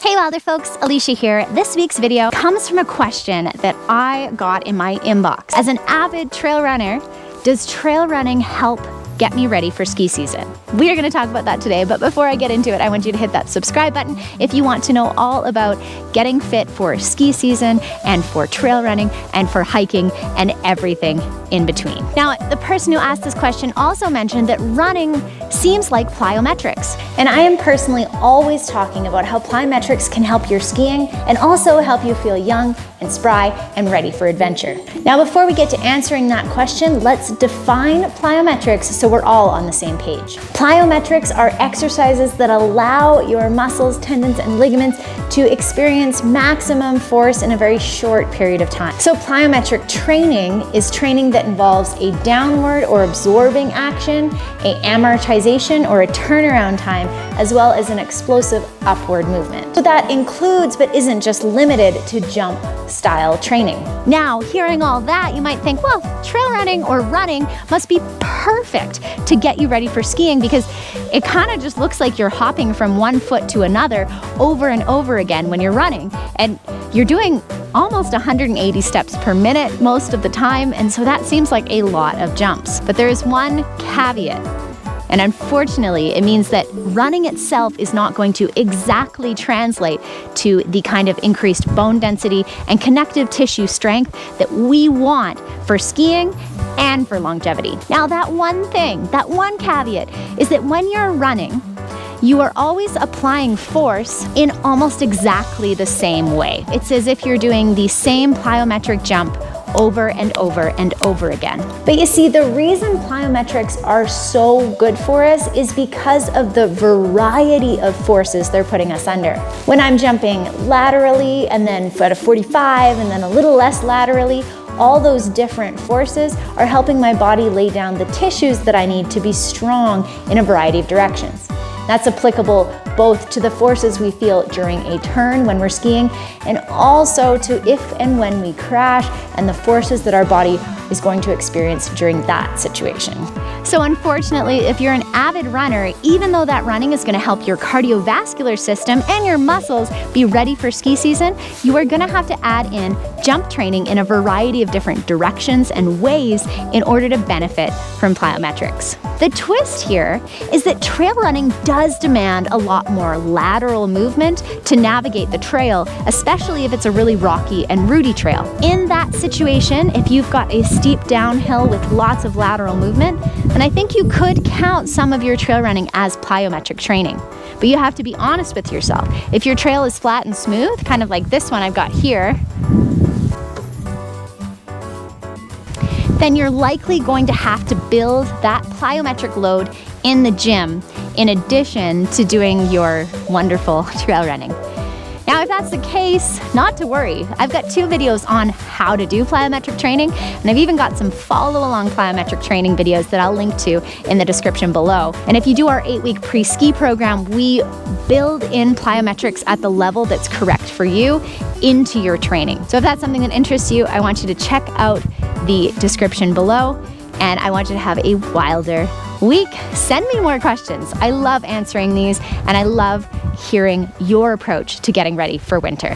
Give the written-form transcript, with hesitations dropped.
Hey WILDR folks, Alicia here. This week's video comes from a question that I got in my inbox. As an avid trail runner, does trail running help get me ready for ski season? We are going to talk about that today, but before I get into it, I want you to hit that subscribe button if you want to know all about getting fit for ski season and for trail running and for hiking and everything in between. Now, the person who asked this question also mentioned that running seems like plyometrics, and I am personally always talking about how plyometrics can help your skiing and also help you feel young and spry and ready for adventure. Now, before we get to answering that question, let's define plyometrics so we're all on the same page. Plyometrics are exercises that allow your muscles, tendons, and ligaments to experience maximum force in a very short period of time. So plyometric training is training that involves a downward or absorbing action, a amortization or a turnaround time, as well as an explosive upward movement. So that includes, but isn't just limited to, jump style training. Now, hearing all that, you might think, well, trail running or running must be perfect to get you ready for skiing because it kind of just looks like you're hopping from one foot to another over and over again when you're running. And you're doing almost 180 steps per minute most of the time, and so that seems like a lot of jumps. But there is one caveat. And unfortunately, it means that running itself is not going to exactly translate to the kind of increased bone density and connective tissue strength that we want for skiing and for longevity. Now, that one caveat is that when you're running, you are always applying force in almost exactly the same way. It's as if you're doing the same plyometric jump over and over and over again. But you see, the reason plyometrics are so good for us is because of the variety of forces they're putting us under. When I'm jumping laterally and then at a 45 and then a little less laterally, all those different forces are helping my body lay down the tissues that I need to be strong in a variety of directions. That's applicable both to the forces we feel during a turn when we're skiing and also to if and when we crash and the forces that our body is going to experience during that situation. So unfortunately, if you're an avid runner, even though that running is going to help your cardiovascular system and your muscles be ready for ski season, you are going to have to add in jump training in a variety of different directions and ways in order to benefit from plyometrics. The twist here is that trail running does demand a lot more lateral movement to navigate the trail, especially if it's a really rocky and rooty trail. In that situation, if you've got a steep downhill with lots of lateral movement, then I think you could count some of your trail running as plyometric training. But you have to be honest with yourself. If your trail is flat and smooth, kind of like this one I've got here, then you're likely going to have to build that plyometric load in the gym in addition to doing your wonderful trail running. Now, if that's the case, not to worry. I've got 2 videos on how to do plyometric training, and I've even got some follow-along plyometric training videos that I'll link to in the description below. And if you do our 8-week pre-ski program, we build in plyometrics at the level that's correct for you into your training. So if that's something that interests you, I want you to check out the description below, and I want you to have a wilder week. Send me more questions. I love answering these, and I love hearing your approach to getting ready for winter.